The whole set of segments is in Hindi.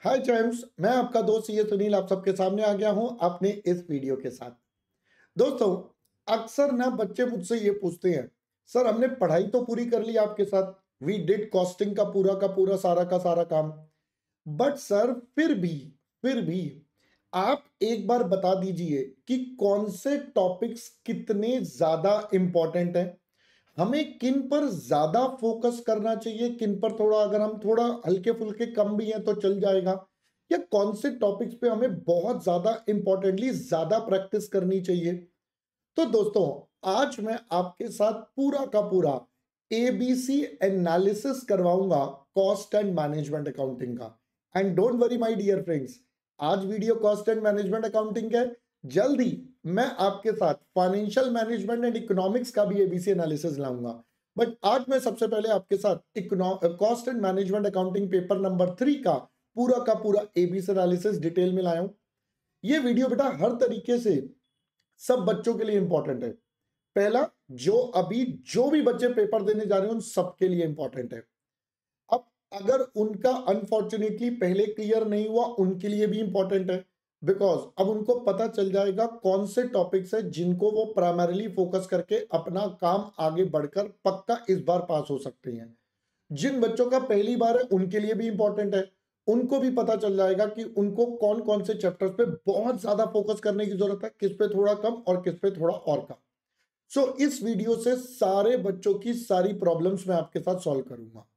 हाय चैम्स, मैं आपका दोस्त ये सुनील आप सबके सामने आ गया हूं अपने इस वीडियो के साथ। दोस्तों, अक्सर ना बच्चे मुझसे ये पूछते हैं, सर हमने पढ़ाई तो पूरी कर ली आपके साथ, वी डिड कॉस्टिंग का पूरा सारा का सारा काम, बट सर फिर भी आप एक बार बता दीजिए कि कौन से टॉपिक्स कितने ज्यादा इंपॉर्टेंट हैं, हमें किन पर ज्यादा फोकस करना चाहिए, किन पर थोड़ा, अगर हम थोड़ा हल्के फुल्के कम भी हैं तो चल जाएगा, या कौन से टॉपिक्स पे हमें बहुत ज्यादा इंपॉर्टेंटली ज्यादा प्रैक्टिस करनी चाहिए। तो दोस्तों, आज मैं आपके साथ पूरा का पूरा एबीसी एनालिसिस करवाऊंगा कॉस्ट एंड मैनेजमेंट अकाउंटिंग का। And don't worry my dear friends, आज video cost and management accounting है, जल्दी मैं आपके साथ फाइनेंशियल मैनेजमेंट एंड इकोनॉमिक्स का भी एबीसी एनालिसिस लाऊंगा। बट आज मैं सबसे पहले आपके साथ cost and management accounting paper number 3 का पूरा एबीसी एनालिसिस डिटेल में लाया हूं। ये वीडियो बेटा हर तरीके से सब बच्चों के लिए इंपॉर्टेंट है। पहला, जो भी बच्चे पेपर देने जा रहे हैं उन सबके लिए इंपॉर्टेंट है। अब अगर उनका अनफॉर्चुनेटली पहले क्लियर नहीं हुआ, उनके लिए भी इंपॉर्टेंट है, बिकॉज अब उनको पता चल जाएगा कौन से टॉपिक्स है जिनको वो प्राइमरीली फोकस करके अपना काम आगे बढ़कर पक्का इस बार पास हो सकते हैं। जिन बच्चों का पहली बार है उनके लिए भी इंपॉर्टेंट है, उनको भी पता चल जाएगा कि उनको कौन कौन से चैप्टर्स पे बहुत ज्यादा फोकस करने की जरूरत है, किस पे थोड़ा कम और किस पे थोड़ा और कम। सो इस वीडियो से सारे बच्चों की सारी प्रॉब्लम्स मैं आपके साथ सॉल्व करूंगा,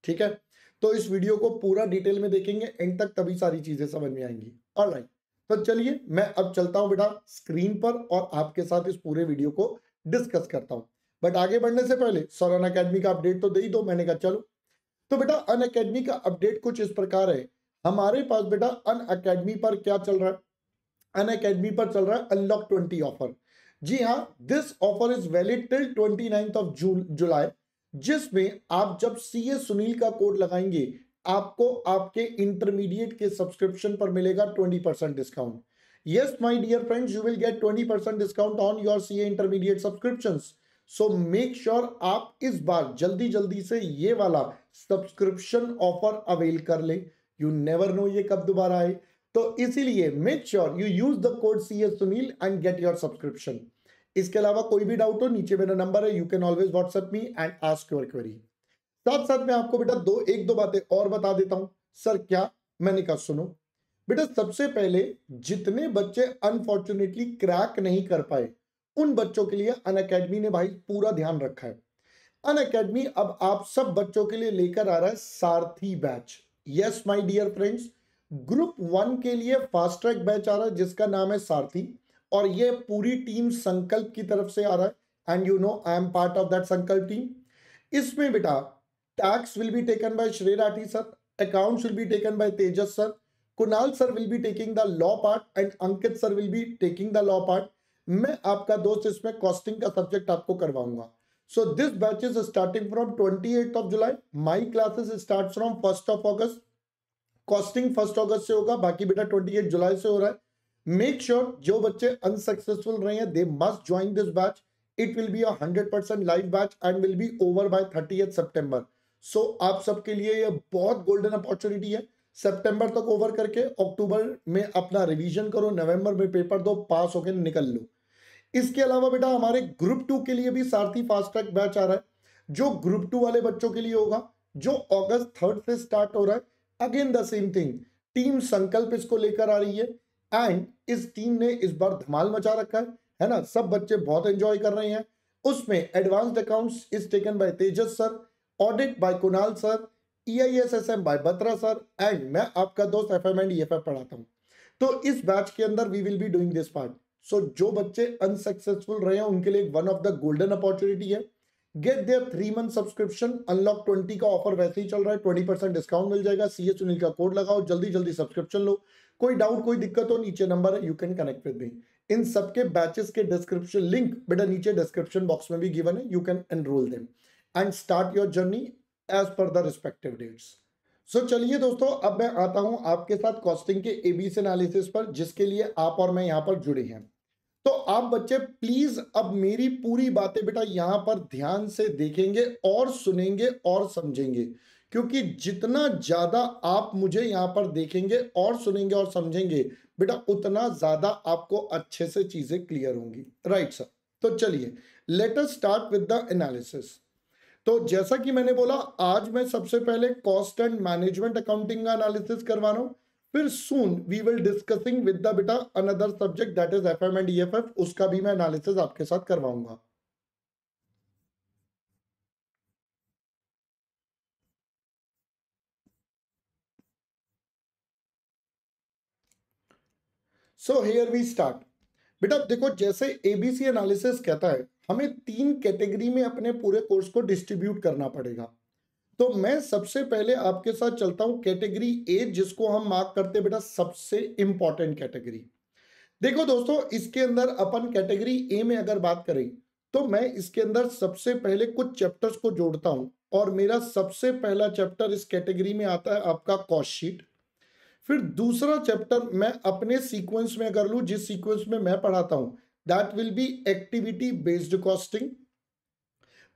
ठीक है। तो इस वीडियो को पूरा डिटेल में देखेंगे एंड तक, तभी सारी चीजें समझ में आएंगी। ऑलराइट, तो चलिए मैं अब चलता हूं बेटा स्क्रीन पर और आपके साथ इस पूरे वीडियो को डिस्कस करता हूं। बट आगे बढ़ने से पहले सौरन अकेडमी का अपडेट तो दे ही दो, मैंने कहा चलो। तो बेटा अन अकेडमी का अपडेट कुछ इस प्रकार है, हमारे पास बेटा अन अकेडमी पर क्या चल रहा है, अन अकेडमी पर चल रहा है अनलॉक 20 ऑफर। जी हाँ, this offer is valid till 29th of July, जिसमें आप जब सीए सुनील का कोड लगाएंगे आपको आपके इंटरमीडिएट के सब्सक्रिप्शन पर मिलेगा 20% discount. Yes my dear friends, you will get 20% discount on your CA intermediate subscriptions. So make sure आप इस बार जल्दी जल्दी से ये वाला सब्सक्रिप्शन ऑफर अवेल कर ले, यू नेवर नो ये कब दोबारा आए। तो इसीलिए make sure you use the code CS Sunil and get your subscription. इसके अलावा कोई भी डाउट हो, नीचे मेरा नंबर है, you can always WhatsApp me and ask your query. साथ साथ मैं आपको बेटा एक दो बातें और बता देता हूं। सर क्या? मैंने कहा सुनो बेटा, सबसे पहले जितने बच्चे अनफॉर्चुनेटली क्रैक नहीं कर पाए उन बच्चों के लिए अन अकेडमी ने भाई पूरा ध्यान रखा है। अन अकेडमी अब आप सब बच्चों के लिए लेकर आ रहा है Sarathi batch. Yes my dear friends, group 1 के लिए फास्ट ट्रैक बैच आ रहा है जिसका नाम है सारथी, और ये पूरी टीम संकल्प की तरफ से आ रहा है and you know I am part of that Sankalp team. इसमें बेटा tax will be taken by Shrey Rathi sir, accounts will be taken by Tejas sir, Kunal sir will be taking the law part and Ankit sir will be taking the law part. मैं आपका दोस्त इसमें कॉस्टिंग का सब्जेक्ट आपको करवाऊंगा। So this batch is starting from 28th of July. My classes starts from 1st of August. Costing 1st अगस्त से होगा, बाकी बेटा 28 जुलाई से हो रहा है। मेक श्योर जो बच्चे अनसक्सेसफुल रहे हैं they must join this batch. It will be a 100% live batch and will be over by 30th सितंबर। सो आप सबके लिए ये बहुत गोल्डन अपॉर्चुनिटी है। सितंबर तक ओवर करके अक्टूबर में अपना रिवीजन करो, नवंबर में पेपर दो, पास होकर निकल लो। इसके अलावा बेटा हमारे ग्रुप 2 के लिए भी सारथी फास्ट ट्रैक बैच आ रहा है, जो ग्रुप 2 वाले बच्चों के लिए होगा, जो अगस्त 3 से स्टार्ट हो रहा है। Again the same thing, team संकल्प इसको लेकर आ रही है एंड इस टीम ने इस बार धमाल मचा रखा है ना, सब बच्चे बहुत एंजॉय कर रहे हैं। उसमें advanced accounts is taken by Tejas sir, audit by Kunal sir, EISSM by Batra sir, and मैं आपका दोस्त FM एंड EFF पढ़ाता हूं। तो इस बैच के अंदर we will be doing this part. So जो बच्चे अनसक्सेसफुल रहे हैं उनके लिए one of the golden opportunity है, get there 3 month subscription. Unlock 20 का ऑफर वैसे ही चल रहा है, 20% डिस्काउंट मिल जाएगा। CS सुनील का कोड लगाओ, जल्दी जल्दी सब्सक्रिप्शन लो। कोई डाउट कोई दिक्कत हो, नीचे नंबर है, you can connect with me. इन सबके बैचेस के डिस्क्रिप्शन लिंक बेटा नीचे डिस्क्रिप्शन बॉक्स में भी गिवन है, you can enrol them and start your journey as per the respective dates. So चलिए दोस्तों, अब मैं आता हूं आपके साथ कॉस्टिंग के एबीसी एनालिसिस पर, जिसके लिए आप और मैं यहां पर जुड़े हैं। तो आप बच्चे प्लीज अब मेरी पूरी बातें बेटा यहां पर ध्यान से देखेंगे और सुनेंगे और समझेंगे, क्योंकि जितना ज्यादा आप मुझे यहाँ पर देखेंगे और सुनेंगे और समझेंगे बेटा, उतना ज्यादा आपको अच्छे से चीजें क्लियर होंगी। राइट सर, तो चलिए let us start with the analysis. तो जैसा कि मैंने बोला, आज मैं सबसे पहले कॉस्ट एंड मैनेजमेंट अकाउंटिंग का एनालिसिस करवा रहा हूं, फिर soon we will discussing with the बेटा another subject that is FM and EFF, उसका भी मैं एनालिसिस आपके साथ करवाऊंगा। So here we start. बेटा देखो, जैसे एबीसी एनालिसिस कहता है हमें 3 कैटेगरी में अपने पूरे कोर्स को डिस्ट्रीब्यूट करना पड़ेगा। तो मैं सबसे पहले आपके साथ चलता हूं कैटेगरी ए, जिसको हम मार्क करते हैं बेटा सबसे इंपॉर्टेंट कैटेगरी। देखो दोस्तों, इसके अंदर अपन कैटेगरी ए में अगर बात करें तो मैं इसके अंदर सबसे पहले कुछ चैप्टर्स को जोड़ता हूं, और मेरा सबसे पहला चैप्टर इस कैटेगरी में आता है आपका कॉस्ट शीट। फिर दूसरा चैप्टर मैं अपने सीक्वेंस में अगर लूं, जिस सीक्वेंस में मैं पढ़ाता हूं, that will be activity based costing.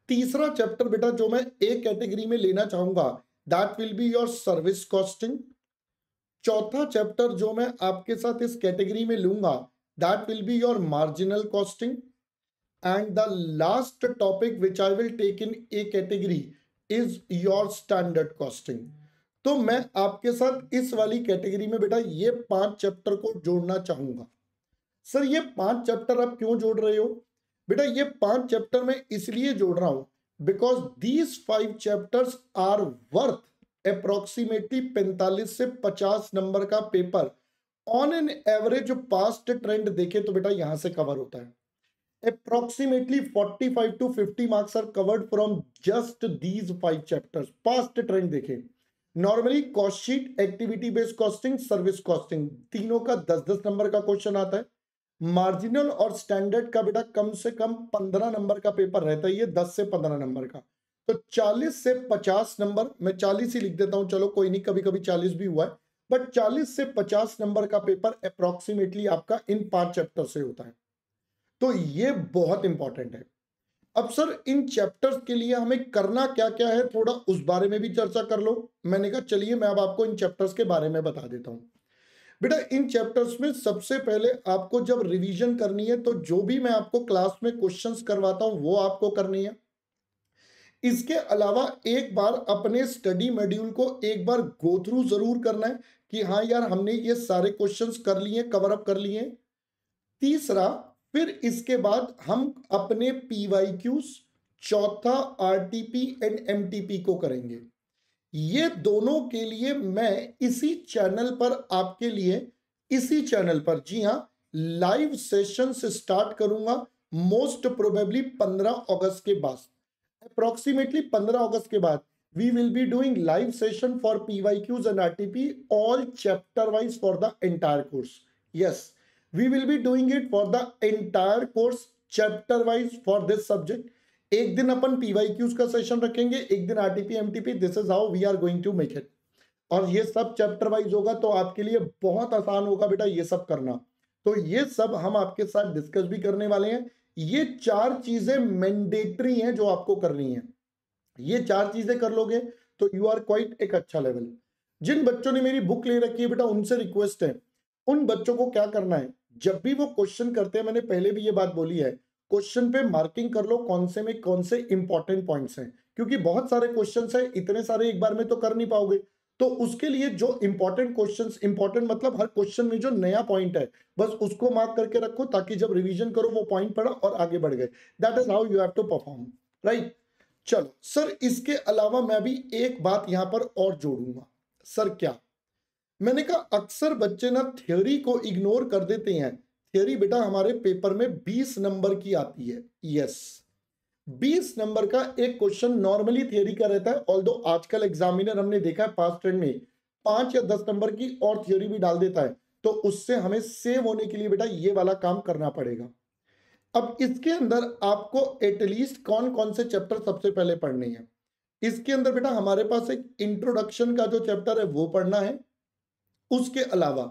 तीसरा चैप्टर बेटा जो मैं ए कैटेगरी में लेना चाहूंगा, that will be your service costing. चौथा चैप्टर जो मैं आपके साथ इस कैटेगरी में लूंगा, that will be your marginal costing. And the last topic which I will take in A category is your standard costing. तो मैं आपके साथ इस वाली कैटेगरी में बेटा ये 5 चैप्टर को जोड़ना चाहूंगा। सर ये 5 चैप्टर आप क्यों जोड़ रहे हो? बेटा ये 5 चैप्टर मैं इसलिए जोड़ रहा हूं because these 5 chapters are worth approximately 45 से 50 नंबर का paper on an average. Past trend देखे तो बेटा यहां से कवर होता है। approximately 45 to 50 marks are covered from just these 5 chapters। past trend देखें, normally cost sheet, activity based costing, service costing, तीनों का 10-10 नंबर का क्वेश्चन आता है। मार्जिनल और स्टैंडर्ड का बेटा कम से कम 15 नंबर का पेपर रहता है, ये 10 से 15 नंबर का। तो 40 से 50 नंबर, मैं 40 ही लिख देता हूं, चलो कोई नहीं, कभी कभी 40 भी हुआ है, बट 40 से 50 नंबर का पेपर अप्रोक्सीमेटली आपका इन 5 चैप्टर से होता है। तो ये बहुत इंपॉर्टेंट है। अब सर इन चैप्टर्स के लिए हमें करना क्या क्या है, थोड़ा उस बारे में भी चर्चा कर लो। मैंने कहा चलिए मैं अब आपको इन चैप्टर्स के बारे में बता देता हूं। बेटा इन चैप्टर्स में सबसे पहले आपको जब रिवीजन करनी है, तो जो भी मैं आपको क्लास में क्वेश्चंस करवाता हूं वो आपको करनी है। इसके अलावा एक बार अपने स्टडी मॉड्यूल को एक बार गो थ्रू जरूर करना है कि हाँ यार हमने ये सारे क्वेश्चंस कर लिए, कवर अप कर लिए। तीसरा, फिर इसके बाद हम अपने पीवाईक्यूज, चौथा आरटीपी एंड एमटीपी को करेंगे। ये दोनों के लिए मैं इसी चैनल पर आपके लिए, इसी चैनल पर, जी हां, लाइव सेशन स्टार्ट करूंगा मोस्ट प्रोबेबली 15 अगस्त के बाद। अप्रोक्सीमेटली 15 अगस्त के बाद we will be doing live session for PYQs and RTP all chapter wise for the entire course. Yes, we will be doing it for the entire course chapter wise for this subject। एक दिन अपन PYQs का सेशन रखेंगे, एक दिन RTP MTP। This is how we are going to make it, और ये सब चैप्टर वाइज होगा, तो आपके लिए बहुत आसान होगा बेटा ये सब करना। तो ये सब हम आपके साथ डिस्कस भी करने वाले हैं। ये 4 चीजें मैंडेटरी हैं जो आपको करनी है। ये 4 चीजें कर लोगे तो यू आर क्वाइट एक अच्छा लेवल। जिन बच्चों ने मेरी बुक ले रखी है बेटा, उनसे रिक्वेस्ट है, उन बच्चों को क्या करना है, जब भी वो क्वेश्चन करते हैं, मैंने पहले भी ये बात बोली है, क्वेश्चन पे मार्किंग कर लो कौन से में कौन से इंपॉर्टेंट पॉइंट्स हैं, क्योंकि बहुत सारे क्वेश्चंस हैं, इतने सारे एक बार में तो कर नहीं पाओगे। तो उसके लिए जो इंपॉर्टेंट क्वेश्चंस, इंपॉर्टेंट मतलब हर क्वेश्चन में जो नया पॉइंट है बस उसको मार्क करके रखो, ताकि जब रिवीजन करो वो पॉइंट पढ़ा और आगे बढ़ गए। That is how you have to perform, right. चलो सर, इसके अलावा मैं भी एक बात यहां पर और जोड़ूंगा। सर क्या? मैंने कहा अक्सर बच्चे ना थ्योरी को इग्नोर कर देते हैं। थ्योरी बेटा हमारे पेपर में 20 नंबर की आती है। यस, 20 नंबर का एक क्वेश्चन नॉर्मली थ्योरी का रहता है। ऑल्दो आजकल एग्जामिनर हमने देखा है पास्ट ट्रेंड में 5 या 10 नंबर की और थ्योरी भी डाल देता है, तो उससे हमें सेव होने के लिए बेटा ये वाला काम करना पड़ेगा। अब इसके अंदर आपको एटलीस्ट कौन कौन से चैप्टर सबसे पहले पढ़ने हैं। इसके अंदर बेटा हमारे पास एक इंट्रोडक्शन का जो चैप्टर है वो पढ़ना है। उसके अलावा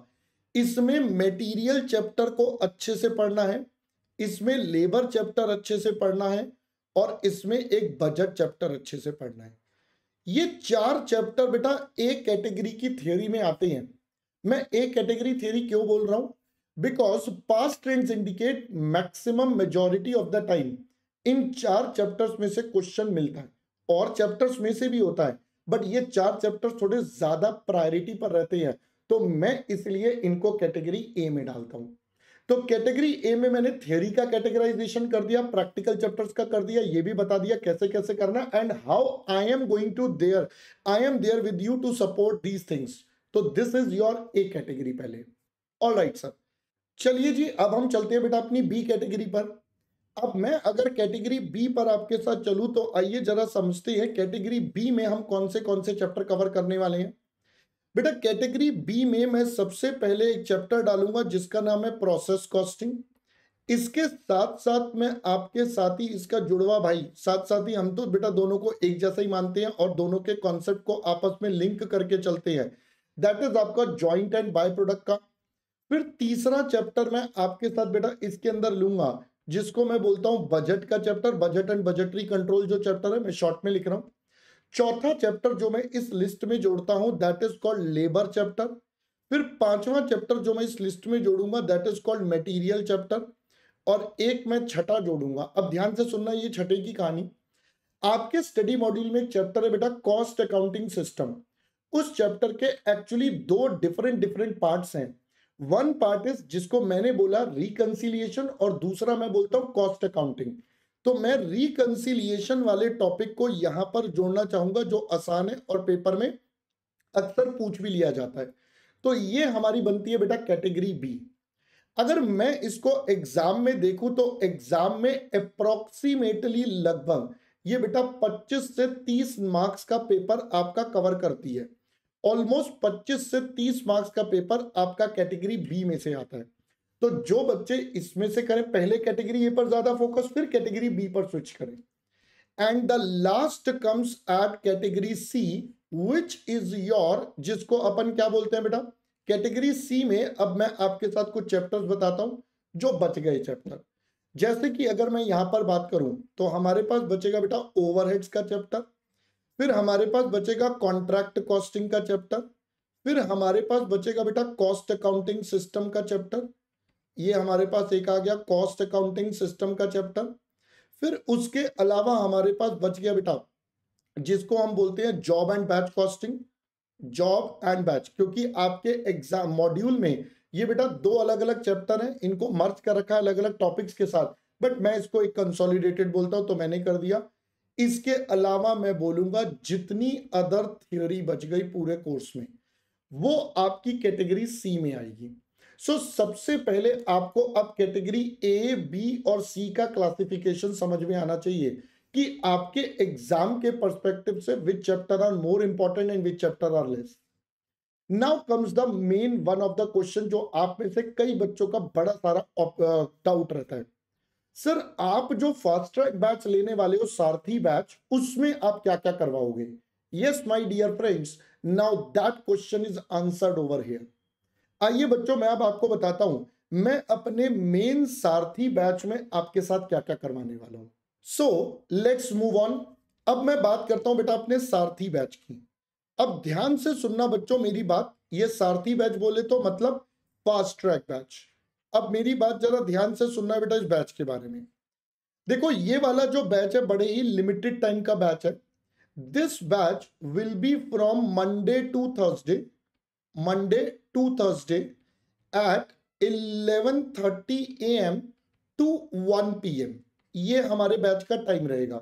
इसमें मटेरियल चैप्टर को अच्छे से पढ़ना है, इसमें लेबर चैप्टर अच्छे से पढ़ना है, और इसमें एक बजट चैप्टर अच्छे से पढ़ना है। ये 4 चैप्टर बेटा एक कैटेगरी की थियोरी में आते हैं। मैं एक कैटेगरी थियोरी क्यों बोल रहा हूं? Because past trends indicate maximum majority of the time in 4 chapters में से क्वेश्चन मिलता है, और चैप्टर्स में से भी होता है, बट ये 4 चैप्टर्स थोड़े ज्यादा प्रायोरिटी पर रहते हैं, तो मैं इसलिए इनको कैटेगरी ए में डालता हूं। तो कैटेगरी ए में मैंने थ्योरी का कैटेगराइजेशन कर दिया, प्रैक्टिकल चैप्टर्स का कर दिया, ये भी बता दिया कैसे कैसे करना, and how I am going to there, I am there with you to support these things. तो this is your a category पहले। ऑलराइट सर, चलिए जी, अब हम चलते हैं बेटा अपनी बी कैटेगरी पर। अब मैं अगर कैटेगरी बी पर आपके साथ चलूं तो आइए जरा समझते हैं कैटेगरी बी में हम कौन से चैप्टर कवर करने वाले हैं। बेटा कैटेगरी बी में मैं सबसे पहले एक चैप्टर डालूंगा जिसका नाम है प्रोसेस कॉस्टिंग। इसके साथ साथ मैं आपके साथ ही इसका जुड़वा भाई, साथ साथ ही हम तो बेटा दोनों को एक जैसा ही मानते हैं और दोनों के कॉन्सेप्ट को आपस में लिंक करके चलते हैं, दैट इज आपका जॉइंट एंड बाय प्रोडक्ट का। फिर तीसरा चैप्टर मैं आपके साथ बेटा इसके अंदर लूंगा जिसको मैं बोलता हूं बजट का chapter, budget and budgetary control जो चैप्टर है, मैं शॉर्ट में लिख रहा हूं। चौथा चैप्टर जो मैं इस लिस्ट में जोड़ता हूं that is called labour chapter. फिर पांचवा चैप्टर जो मैं इस लिस्ट में जोड़ूंगा that is called material chapter, और एक मैं छठा जोड़ूंगा। अब ध्यान से सुनना ये छठे की कहानी। आपके स्टडी मॉड्यूल में एक चैप्टर है बेटा कॉस्ट अकाउंटिंग सिस्टम। उस चैप्टर के एक्चुअली दो डिफरेंट डिफरेंट पार्ट्स हैं। वन पार्ट इज जिसको मैंने बोला रिकंसिलिएशन, और दूसरा मैं बोलता हूं कॉस्ट अकाउंटिंग। तो मैं रिकंसिलिएशन वाले टॉपिक को यहां पर जोड़ना चाहूंगा जो आसान है और पेपर में अक्सर पूछ भी लिया जाता है। तो ये हमारी बनती है बेटा कैटेगरी बी। अगर मैं इसको एग्जाम में देखूं तो एग्जाम में अप्रोक्सीमेटली लगभग ये बेटा 25 से 30 मार्क्स का पेपर आपका कवर करती है। ऑलमोस्ट 25 से 30 मार्क्स का पेपर आपका कैटेगरी बी में से आता है। तो जो बच्चे इसमें से करें पहले कैटेगरी ए पर ज्यादा फोकस, फिर कैटेगरी बी पर स्विच करें। And the last comes at category C which is your, जिसको अपन क्या बोलते हैं बेटा कैटेगरी सी में। अब मैं आपके साथ कुछ चैप्टर्स बताता हूं जो बच गए चैप्टर। जैसे कि अगर मैं यहां पर बात करूं तो हमारे पास बचेगा बेटा ओवरहेड्स का चैप्टर, फिर हमारे पास बचेगा कॉन्ट्रैक्ट कॉस्टिंग का चैप्टर, फिर हमारे पास बचेगा बेटा कॉस्ट अकाउंटिंग सिस्टम का चैप्टर, ये हमारे पास एक आ गया कॉस्ट अकाउंटिंग सिस्टम का चैप्टर। फिर उसके अलावा हमारे पास बच गया बेटा जिसको हम बोलते हैं job and batch costing, job and batch, क्योंकि आपके एग्जाम मॉड्यूल में ये बेटा दो अलग अलग चैप्टर हैं, इनको मर्ज कर रखा है अलग अलग टॉपिक्स के साथ, बट मैं इसको एक कंसोलिडेटेड बोलता हूं तो मैंने कर दिया। इसके अलावा मैं बोलूंगा जितनी अदर थ्योरी बच गई पूरे कोर्स में वो आपकी कैटेगरी सी में आएगी। सबसे पहले आपको अब कैटेगरी ए बी और सी का क्लासिफिकेशन समझ में आना चाहिए कि आपके एग्जाम के पर्सपेक्टिव से which chapter are more important and which chapter are less. Now comes the main one of the question जो आप में से कई बच्चों का बड़ा सारा डाउट रहता है, सर आप जो फास्ट ट्रैक बैच लेने वाले हो सारथी बैच, उसमें आप क्या क्या करवाओगे? Yes my dear friends, now that question is answered over here. आइए बच्चों मैं अब आपको बताता हूं मैं अपने मेन सारथी बैच में आपके साथ क्या क्या करवाने वाला हूं। So let's move on. अब मैं बात करता हूं बेटा अपने सारथी बैच की। अब ध्यान से सुनना बच्चों मेरी बात, ये सारथी बैच बोले तो मतलब फास्ट ट्रैक बैच। अब मेरी बात जरा ध्यान से सुनना है बेटा इस बैच के बारे में। देखो ये वाला जो बैच है बड़े ही लिमिटेड टाइम का बैच है। This batch will be from Monday to Thursday, Monday to Thursday at 11:30 AM to 1 PM। ये हमारे बैच का टाइम रहेगा।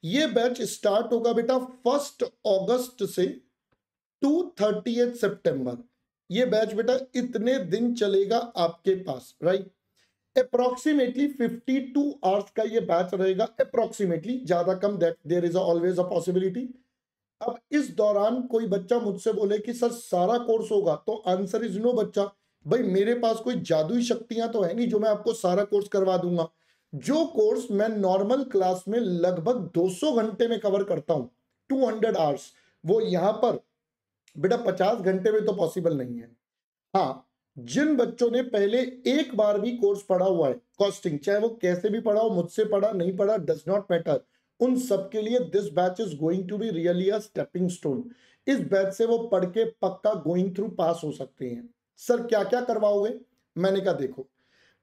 ये बैच स्टार्ट होगा बेटा 1 अगस्त से टू 30 सितंबर। ये बैच बेटा इतने दिन चलेगा आपके पास, राइट। अप्रोक्सीमेटली 52 आवर्स का ये बैच रहेगा, अप्रोक्सीमेटली, ज्यादा कम, that there is always a possibility. अब इस दौरान कोई बच्चा मुझसे बोले कि सर सारा कोर्स होगा, तो आंसर इज नो बच्चा। भाई मेरे पास कोई जादुई शक्तियां तो है नहीं जो मैं आपको सारा कोर्स करवा दूंगा। जो कोर्स मैं नॉर्मल क्लास में लगभग 200 घंटे में कवर करता हूं, 200 आवर्स, वो यहां पर बेटा 50 घंटे में तो पॉसिबल नहीं है। हाँ, जिन बच्चों ने पहले एक बार भी कोर्स पढ़ा हुआ है कॉस्टिंग, चाहे वो कैसे भी पढ़ा हो, मुझसे पढ़ा नहीं पढ़ा डज नॉट मैटर, उन सबके लिए this batch is going to be really a stepping stone. इस बैच से वो पढ़ के पक्का गोइंग थ्रू पास हो सकते हैं। सर क्या क्या करवाओगे? मैंने कहा देखो,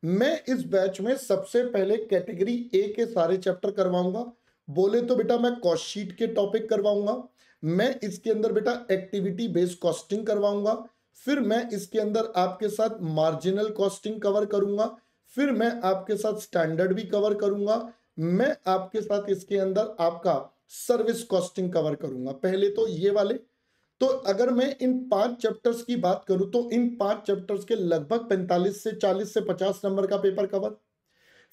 मैं इस बैच में सबसे पहले कैटेगरी ए के सारे चैप्टर करवाऊंगा। बोले तो बेटा मैं कॉस्ट शीट के टॉपिक करवाऊंगा, मैं इसके अंदर बेटा एक्टिविटी बेस्ड कॉस्टिंग करवाऊंगा, फिर मैं इसके अंदर आपके साथ मार्जिनल कॉस्टिंग कवर करूंगा, फिर मैं आपके साथ स्टैंडर्ड भी कवर करूंगा, मैं आपके साथ इसके अंदर आपका सर्विस कॉस्टिंग कवर करूंगा। पहले तो ये वाले, तो अगर मैं इन 5 चैप्टर्स की बात करूं तो इन 5 चैप्टर्स के लगभग 45 से 40 से 50 नंबर का पेपर कवर।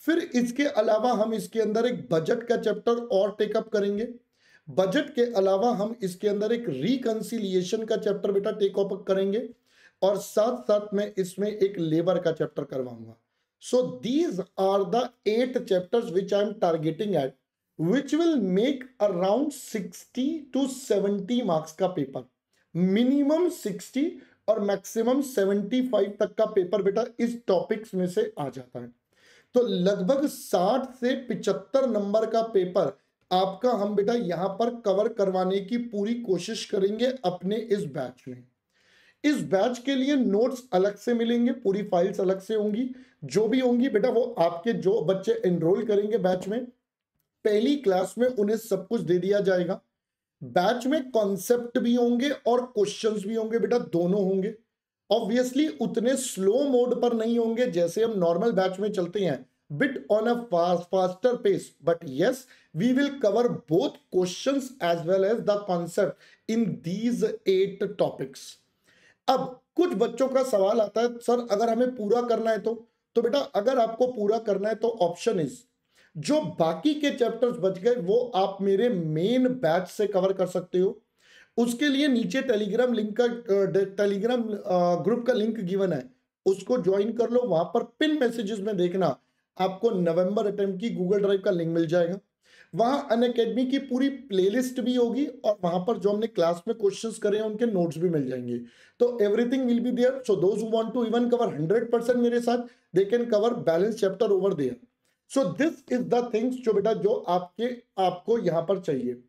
फिर इसके अलावा हम इसके अंदर एक बजट का चैप्टर और टेकअप करेंगे। बजट के अलावा हम इसके अंदर एक रिकंसिलिएशन का चैप्टर बेटा टेकअप करेंगे, और साथ साथ में इसमें एक लेबर का चैप्टर करवाऊंगा। So these are the 8 chapters which I am targeting at, which will make around 60 to 70 marks का पेपर। मिनिमम 60 और मैक्सिमम 75 तक का पेपर बेटा इस टॉपिक्स में से आ जाता है। तो लगभग 60 से 75 नंबर का पेपर आपका हम बेटा यहां पर कवर करवाने की पूरी कोशिश करेंगे अपने इस बैच में। इस बैच के लिए नोट्स अलग से मिलेंगे, पूरी फाइल्स अलग से होंगी, जो भी होंगी बेटा वो आपके जो बच्चे एनरोल करेंगे बैच में, पहली क्लास में उन्हें सब कुछ दे दिया जाएगा। बैच में कॉन्सेप्ट भी होंगे और क्वेश्चंस भी होंगे बेटा, दोनों होंगे। ऑब्वियसली उतने स्लो मोड पर नहीं होंगे जैसे हम नॉर्मल बैच में चलते हैं, bit on a faster pace, but yes we will cover both questions as well as the concept in these 8 topics. अब कुछ बच्चों का सवाल आता है, सर अगर हमें पूरा करना है तो बेटा अगर आपको पूरा करना है तो ऑप्शन इज, जो बाकी के चैप्टर्स बच गए वो आप मेरे मेन बैच से कवर कर सकते हो। उसके लिए नीचे टेलीग्राम लिंक का टेलीग्राम ग्रुप का लिंक गिवन है, उसको ज्वाइन कर लो। वहां पर पिन मैसेजेस में देखना आपको नवंबर अटेम्प्ट की गूगल ड्राइव का लिंक मिल जाएगा। वहां अनअकैडमी की पूरी प्लेलिस्ट भी होगी और वहां पर जो हमने क्लास में क्वेश्चंस करे हैं उनके नोट्स भी मिल जाएंगे। तो everything will be there. So those who want to even cover 100% मेरे साथ, they can cover balance chapter over there. So this is the things जो बेटा जो आपको यहां पर चाहिए।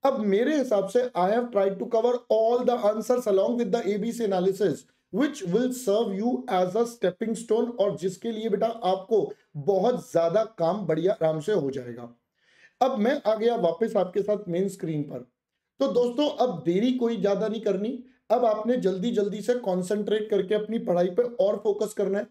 अब मेरे हिसाब से I have tried to cover all the answers along with the ABC analysis which will serve you as a stepping stone, और जिसके लिए बेटा आपको बहुत ज्यादा काम बढ़िया आराम से हो जाएगा। अब मैं आ गया वापस आपके साथ मेन स्क्रीन पर। तो दोस्तों अब देरी कोई ज्यादा नहीं करनी, अब आपने जल्दी जल्दी से कंसंट्रेट करके अपनी पढ़ाई पे और फोकस करना है।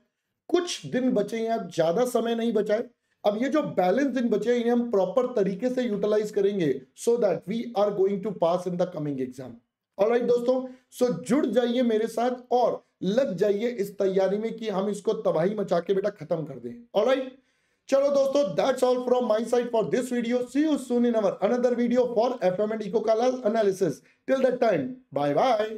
कुछ दिन बचे हैं, अब ज्यादा समय नहीं बचा है। अब ये जो बैलेंस दिन बचे हैं इन्हें हम प्रॉपर तरीके से यूटिलाइज करेंगे so that we are going to pass in the coming exam. Alright दोस्तों, सो जुड़ जाइए मेरे साथ और लग जाइए इस तैयारी में कि हम इसको तबाही मचा के बेटा खत्म कर दें। ऑलराइट, चलो दोस्तों, that's all from my side for this video. See you soon in our another video for FM and eco class analysis. Till that time, bye bye.